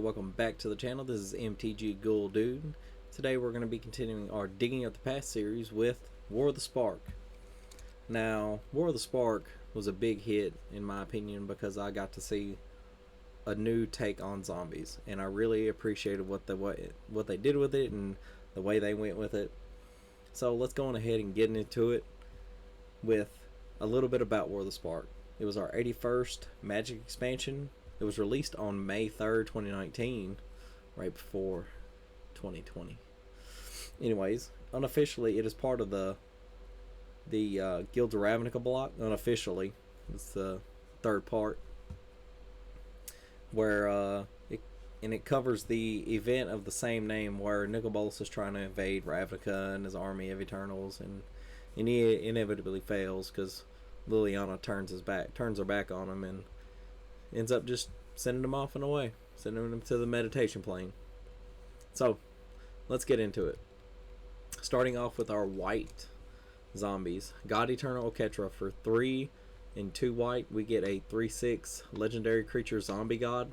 welcome back to the channel. This is MTG Ghoul Dude. Today we're going to be continuing our Digging Up the Past series with War of the Spark. Now, War of the Spark was a big hit in my opinion because I got to see a new take on zombies, and I really appreciated what they did with it and the way they went with it. So let's go on ahead and get into it with a little bit about War of the Spark. It was our 81st Magic expansion. It was released on May 3rd, 2019, right before 2020. Anyways, unofficially, it is part of the Guilds of Ravnica block. Unofficially, it's the third part, where it covers the event of the same name, where Nicol Bolas is trying to invade Ravnica and his army of Eternals, and he inevitably fails because Liliana turns her back on him, and ends up just sending him off and away, sending him to the meditation plane. So let's get into it. Starting off with our white zombies, God Eternal Oketra. For 3 and 2 white, we get a 3/6 legendary creature zombie god.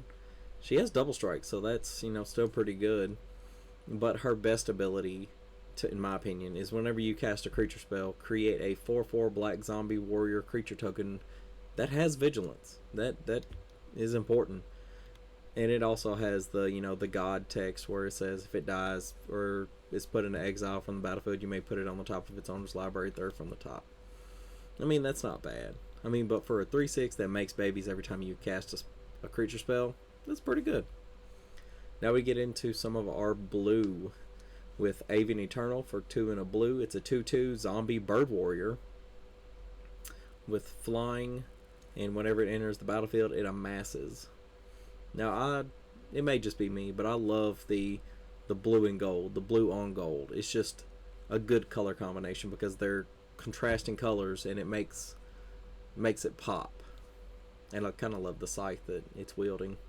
She has double strike, so that's still pretty good. But her best ability, in my opinion, is whenever you cast a creature spell, create a 4/4 black zombie warrior creature token that has vigilance. That is important. And it also has the god text where it says if it dies or is put into exile from the battlefield, you may put it on the top of its owner's library, third from the top. I mean, that's not bad. I mean, but for a 3/6 that makes babies every time you cast a creature spell, that's pretty good. Now we get into some of our blue with Avian Eternal. For 2 and a blue. It's a 2/2 zombie bird warrior with flying, and whenever it enters the battlefield, it amasses. Now, it may just be me, but I love the blue and gold, the blue on gold. It's just a good color combination because they're contrasting colors, and it makes it pop. And I kind of love the scythe that it's wielding.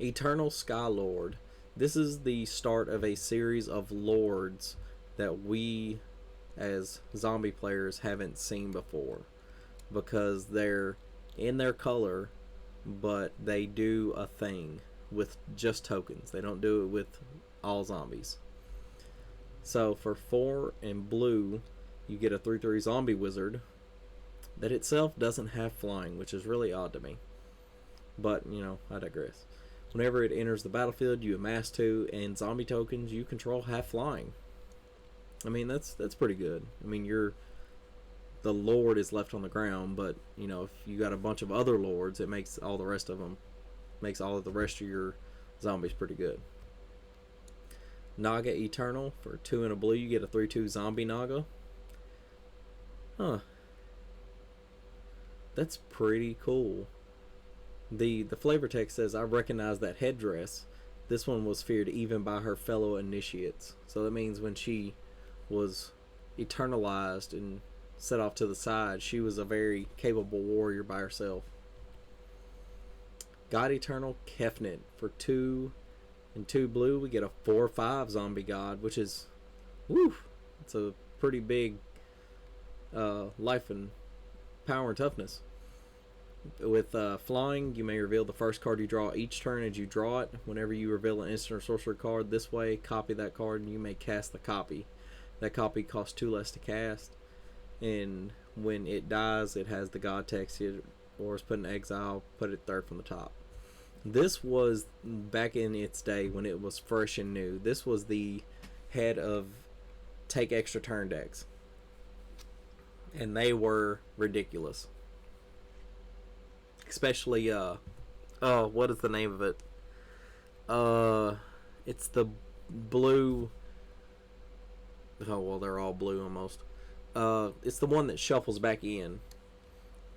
Eternal Sky Lord. This is the start of a series of lords that we as zombie players haven't seen before, because they're in their color, but they do a thing with just tokens. They don't do it with all zombies. So for 4 and blue, you get a 3/3 zombie wizard that itself doesn't have flying, which is really odd to me. But I digress. Whenever it enters the battlefield, you amass 2, and zombie tokens you control have flying. I mean, that's pretty good. I mean, the lord is left on the ground, but if you got a bunch of other lords, it makes all the rest of your zombies pretty good. Naga Eternal. For 2 and a blue, you get a 3/2 zombie Naga. That's pretty cool. The flavor text says, I recognize that headdress. This one was feared even by her fellow initiates. So that means when she was eternalized and set off to the side, she was a very capable warrior by herself. God Eternal Kefnet. For 2 and 2 blue, we get a 4/5 zombie god, which is, it's a pretty big life and power and toughness. With flying, you may reveal the first card you draw each turn as you draw it. Whenever you reveal an instant or sorcery card this way, copy that card, and you may cast the copy. That copy costs 2 less to cast, and when it dies, it has the god text, or is put in exile, put it third from the top. This was back in its day when it was fresh and new. This was the head of take extra turn decks, and they were ridiculous. Especially what is the name of it? It's the blue. Oh well, they're all blue almost. It's the one that shuffles back in.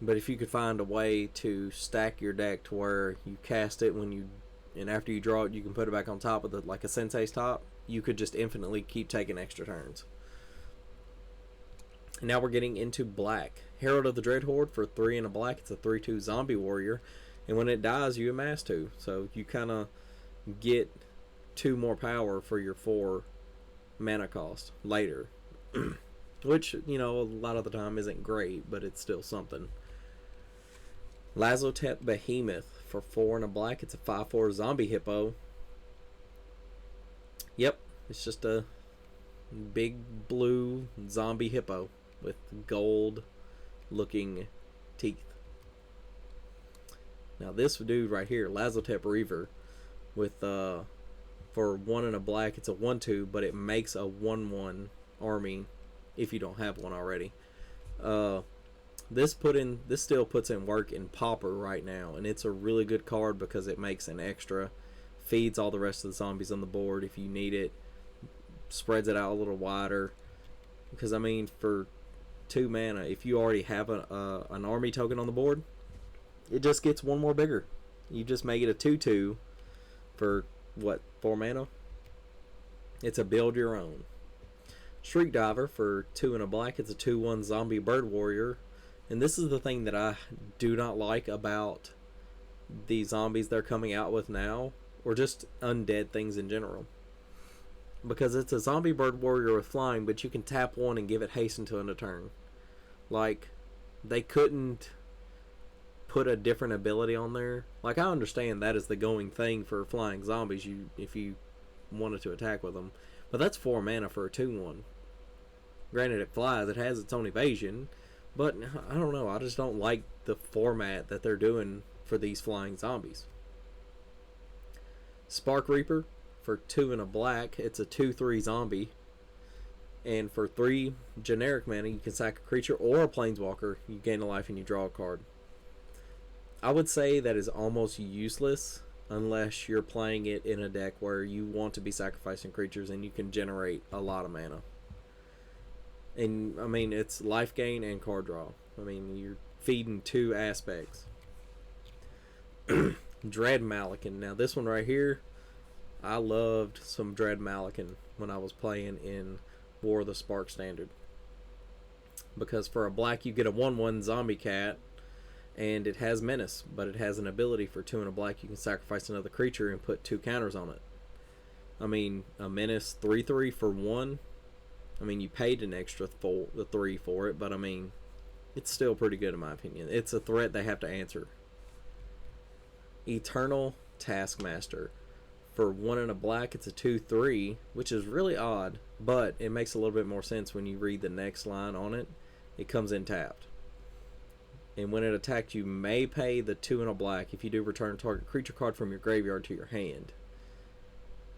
But if you could find a way to stack your deck to where you cast it and after you draw it, you can put it back on top of like a Sensei's top, you could just infinitely keep taking extra turns. And now we're getting into black. Herald of the Dreadhorde. For 3 and a black, it's a 3/2 zombie warrior, and when it dies, you amass 2. So you kind of get 2 more power for your 4 mana cost later, which a lot of the time isn't great, but it's still something. Lazotep Behemoth. for 4 and a black, it's a 5/4 zombie hippo. Yep, it's just a big blue zombie hippo with gold looking teeth. Now this dude right here, Lazotep Reaver, with for 1 and a black, it's a 1/2, but it makes a 1/1 army if you don't have one already. This still puts in work in Pauper right now, and it's a really good card because it makes an extra, feeds all the rest of the zombies on the board if you need it, spreads it out a little wider. Because I mean, for 2 mana, if you already have an army token on the board, it just gets 1 more bigger. You just make it a 2/2 for what, 4 mana? It's a build your own. Shriek Diver for 2 and a black, it's a 2/1 zombie bird warrior. And this is the thing that I do not like about the zombies they're coming out with now, or just undead things in general. Because it's a zombie bird warrior with flying, but you can tap 1 and give it haste until end of turn. Like, they couldn't put a different ability on there. Like, I understand that is the going thing for flying zombies, if you wanted to attack with them. But that's 4 mana for a 2/1. Granted, it flies, it has its own evasion, but I don't know, I just don't like the format that they're doing for these flying zombies. Spark Reaper for 2 and a black, it's a 2/3 zombie. And for 3 generic mana, you can sack a creature or a planeswalker. You gain a life and you draw a card. I would say that is almost useless unless you're playing it in a deck where you want to be sacrificing creatures and you can generate a lot of mana. And I mean, it's life gain and card draw. I mean, you're feeding 2 aspects. Dread Malakan. Now this one right here, I loved some Dread Malakan when I was playing in War of the Spark Standard. Because for a black, you get a 1/1 zombie cat, and it has menace, but it has an ability for 2 and a black. You can sacrifice another creature and put 2 counters on it. I mean, a menace 3/3 for 1. I mean, you paid an extra 3 for it, but I mean, it's still pretty good in my opinion. It's a threat they have to answer. Eternal Taskmaster. For 1 and a black, it's a 2/3, which is really odd, but it makes a little bit more sense when you read the next line on it. It comes in tapped. And when it attacks, you may pay the 2 and a black. If you do, return a target creature card from your graveyard to your hand.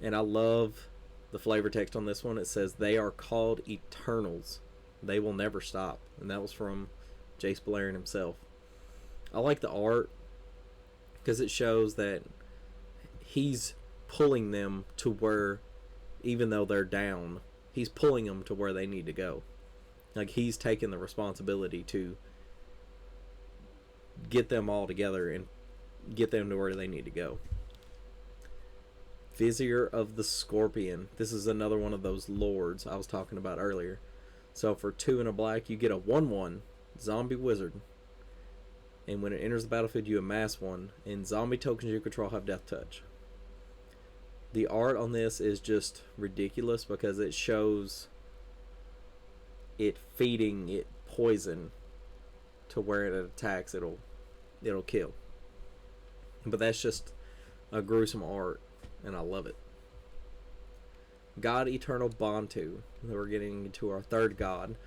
And I love the flavor text on this one. It says, they are called Eternals. They will never stop. And that was from Jace Beleriand himself. I like the art because it shows that he's pulling them to where, even though they're down, he's pulling them to where they need to go. Like, he's taking the responsibility to get them all together and get them to where they need to go. Vizier of the Scorpion. This is another one of those lords I was talking about earlier. So for 2 and a black, you get a 1/1 zombie wizard. And when it enters the battlefield, you amass 1. And zombie tokens you control have death touch. The art on this is just ridiculous because it shows it feeding it poison to where it attacks, it'll kill. But that's just a gruesome art, and I love it. God Eternal Bantu. We're getting into our 3rd god.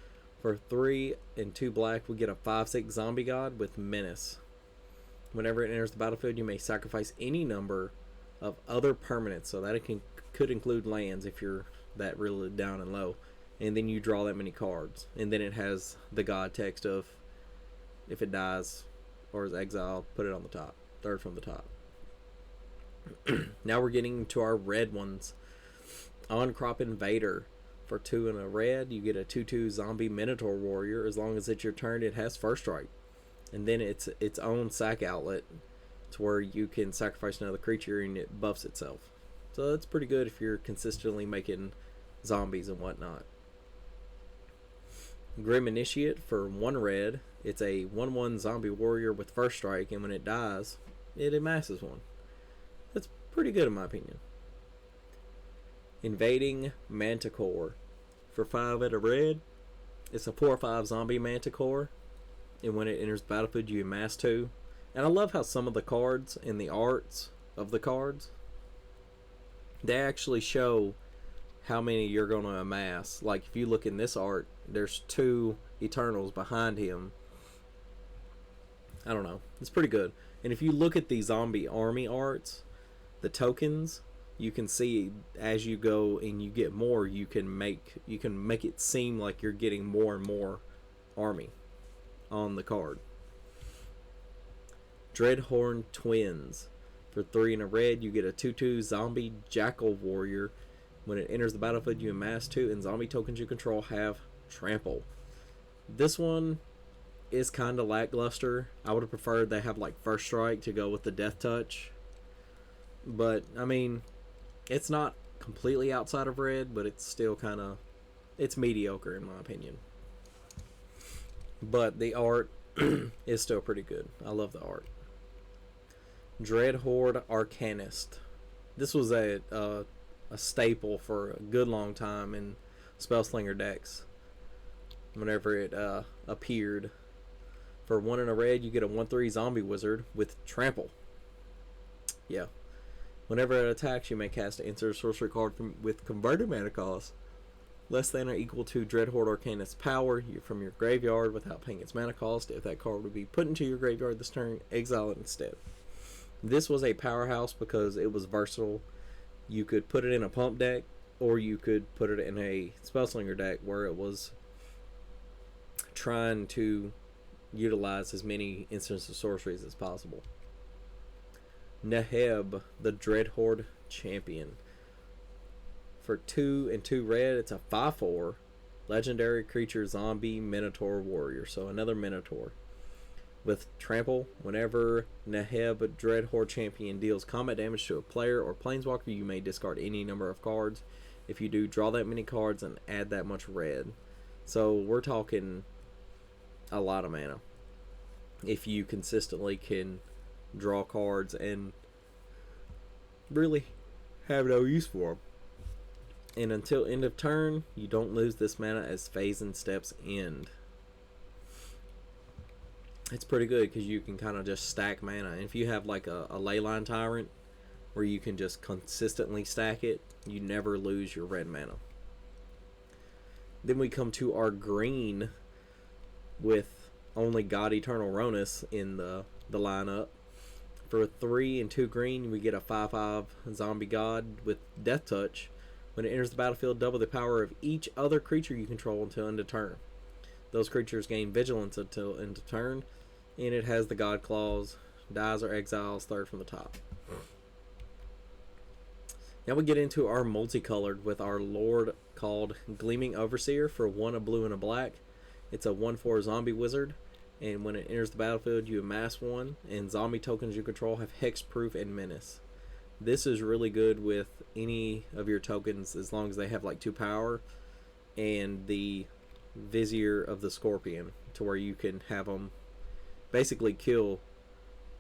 For 3 and 2 black, we get a 5/6 zombie god with menace. Whenever it enters the battlefield, you may sacrifice any number of other permanents, so that it could include lands if you're that really down and low, and then you draw that many cards. And then it has the god text of, if it dies or is exiled, put it on the top, 3rd from the top. Now we're getting to our red ones. On-Crop Invader. For 2 and a red, you get a 2/2 zombie Minotaur warrior. As long as it's your turn, it has first strike, and then it's its own sack outlet to where you can sacrifice another creature and it buffs itself. So that's pretty good if you're consistently making zombies and whatnot. Grim Initiate. For 1 red, it's a 1/1 zombie warrior with first strike, and when it dies, it amasses 1. That's pretty good in my opinion. Invading Manticore. For 5 and a red, it's a 4/5 zombie Manticore, and when it enters the battlefield, you amass 2. And I love how some of the cards and the arts of the cards, they actually show how many you're going to amass. Like if you look in this art, there's 2 Eternals behind him. I don't know. It's pretty good. And if you look at the zombie army arts, the tokens, you can see as you go and you get more, you can make it seem like you're getting more and more army on the card. Dreadhorn Twins. For 3 in a red, you get a 2/2 zombie jackal warrior. When it enters the battlefield, you amass 2, and zombie tokens you control have trample. This one is kind of lackluster. I would have preferred they have like first strike to go with the death touch. But I mean, it's not completely outside of red, but it's still kind of, it's mediocre in my opinion. But the art is still pretty good. I love the art. Dreadhorde Arcanist. This was a staple for a good long time in Spellslinger decks. Whenever it appeared. For 1 in a red, you get a 1/3 zombie wizard with trample. Yeah. Whenever it attacks, you may cast an instant sorcery card with converted mana cost less than or equal to Dreadhorde Arcanist's power from your graveyard without paying its mana cost. If that card would be put into your graveyard this turn, exile it instead. This was a powerhouse because it was versatile. You could put it in a pump deck, or you could put it in a Spellslinger deck where it was trying to utilize as many instances of sorceries as possible. Neheb, the Dreadhorde Champion. For 2 and 2 red, it's a 5/4 legendary creature zombie minotaur warrior. So another minotaur. With trample, whenever Neheb Dreadhorde Champion deals combat damage to a player or planeswalker, you may discard any number of cards. If you do, draw that many cards and add that much red. So we're talking a lot of mana. If you consistently can draw cards and really have no use for them. And until end of turn, you don't lose this mana as phase and steps end. It's pretty good because you can kind of just stack mana. And if you have like a Leyline Tyrant where you can just consistently stack it, you never lose your red mana. Then we come to our green with only God Eternal Ronus in the lineup. For 3 and 2 green, we get a 5/5 zombie god with Death Touch. When it enters the battlefield, double the power of each other creature you control until end of turn. Those creatures gain vigilance until end of turn, and it has the God Claws. Dies or exiles, third from the top. Now we get into our multicolored with our Lord called Gleaming Overseer. For 1 a blue and a black. It's a 1/4 zombie wizard, and when it enters the battlefield, you amass 1, and zombie tokens you control have hexproof and menace. This is really good with any of your tokens as long as they have like 2 power and the Vizier of the Scorpion, to where you can have them basically kill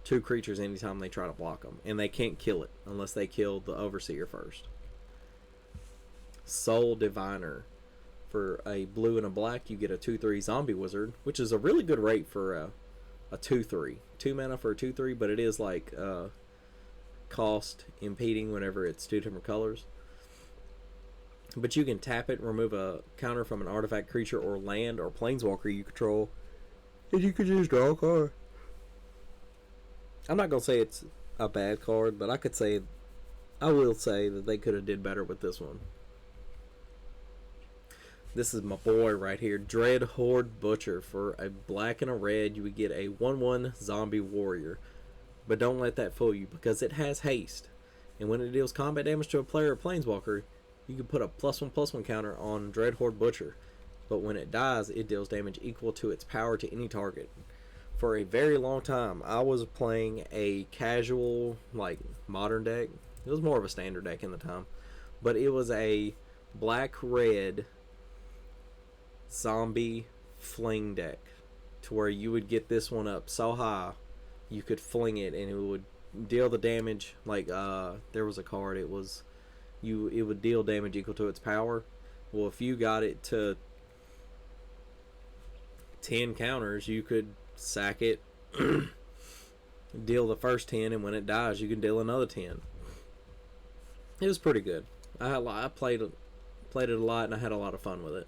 2 creatures anytime they try to block them, and they can't kill it unless they kill the Overseer first. Soul Diviner. For a blue and a black, you get a 2/3 zombie wizard, which is a really good rate for a 2/3. 2 mana for a 2/3, but it is like cost impeding whenever it's 2 different colors. But you can tap it, remove a counter from an artifact, creature, or land or planeswalker you control, and you can just draw a card. I'm not gonna say it's a bad card, but I will say that they could have did better with this one. This is my boy right here, Dreadhorde Butcher. For a black and a red, you would get a 1/1 zombie warrior. But don't let that fool you, because it has haste. And when it deals combat damage to a player or planeswalker, you can put a +1/+1 counter on Dreadhorde Butcher. But when it dies, it deals damage equal to its power to any target. For a very long time, I was playing a casual, like, modern deck. It was more of a standard deck in the time. But it was a black-red zombie fling deck, to where you would get this one up so high you could fling it and it would deal the damage. Like there was a card, it would deal damage equal to its power. Well, if you got it to 10 counters, you could sack it deal the first 10, and when it dies, you can deal another 10. It was pretty good. I played it a lot, and I had a lot of fun with it.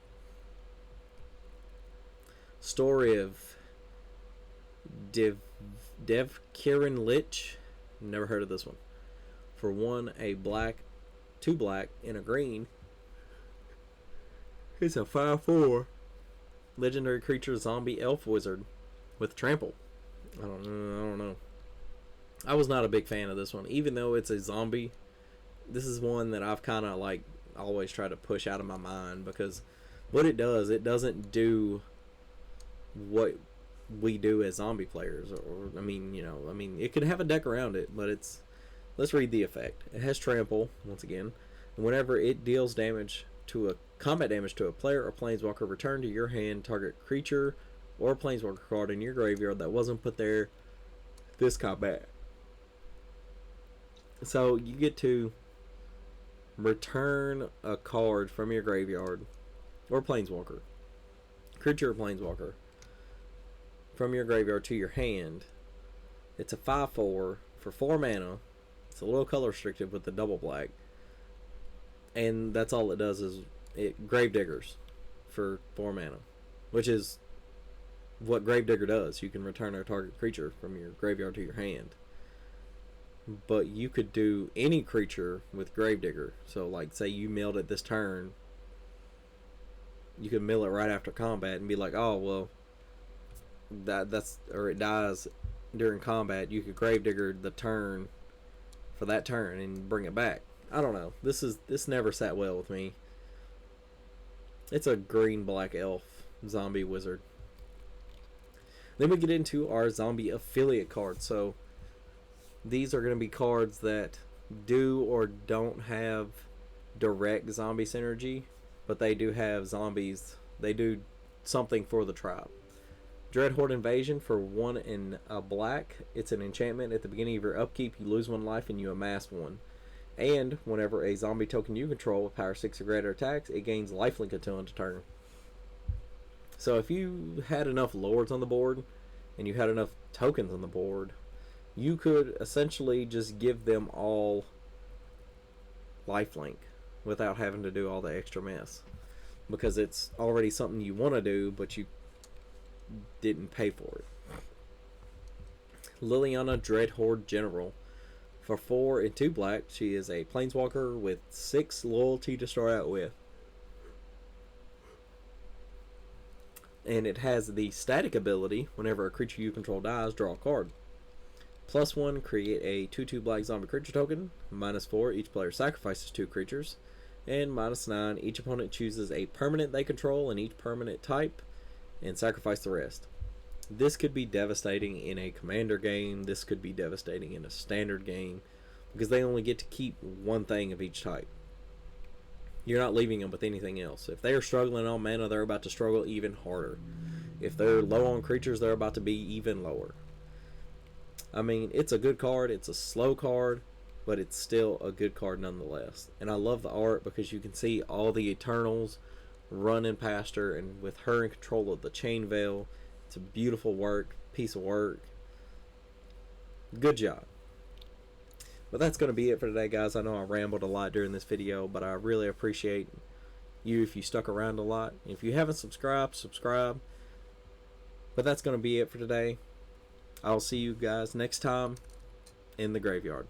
Story of Devkirin Lich. Never heard of this one. For 1, a black, 2 black, and a green. It's a 5/4 legendary creature zombie elf wizard with trample. I don't know. I was not a big fan of this one, even though it's a zombie. This is one that I've kind of like always tried to push out of my mind, because what it doesn't do what we do as zombie players. Or I mean, it could have a deck around it, but it's. Let's read the effect. It has trample once again, and whenever it deals combat damage to a player or planeswalker, return to your hand target creature or planeswalker card in your graveyard that wasn't put there this combat. So you get to return a card from your graveyard or planeswalker, creature or planeswalker, from your graveyard to your hand. It's a 5/4 for 4 mana. It's a little color restricted with the double black, and that's all it does is it Gravediggers for 4 mana, which is what Gravedigger does. You can return a target creature from your graveyard to your hand. But you could do any creature with Gravedigger. So, like, say you milled it this turn, you could mill it right after combat and be like, oh well, or it dies during combat. You could Gravedigger the turn for that turn and bring it back. I don't know. This never sat well with me. It's a green black elf zombie wizard. Then we get into our zombie affiliate cards. So these are going to be cards that do or don't have direct zombie synergy, but they do have zombies. They do something for the tribe. Dreadhorde Invasion for 1 and a black. It's an enchantment. At the beginning of your upkeep, you lose 1 life and you amass 1. And whenever a zombie token you control with power 6 or greater attacks, it gains lifelink until end of turn. So if you had enough lords on the board and you had enough tokens on the board, you could essentially just give them all lifelink without having to do all the extra mess, because it's already something you want to do, but you didn't pay for it. Liliana Dreadhorde General. For 4 and 2 black, she is a planeswalker with 6 loyalty to start out with. And it has the static ability, whenever a creature you control dies, draw a card. +1, create a 2/2 black zombie creature token. -4, each player sacrifices 2 creatures. And -9, each opponent chooses a permanent they control and each permanent type and sacrifice the rest. This could be devastating in a commander game. This could be devastating in a standard game, because they only get to keep 1 thing of each type. You're not leaving them with anything else. If they're struggling on mana, they're about to struggle even harder. If they're low on creatures, they're about to be even lower. I mean, it's a good card. It's a slow card, but it's still a good card nonetheless. And I love the art, because you can see all the Eternals running past her, and with her in control of the Chain Veil. It's a beautiful piece of work. Good job. But that's going to be it for today, guys. I know I rambled a lot during this video, but I really appreciate you if you stuck around a lot. If you haven't subscribed, subscribe. But that's going to be it for today. I'll see you guys next time in the graveyard.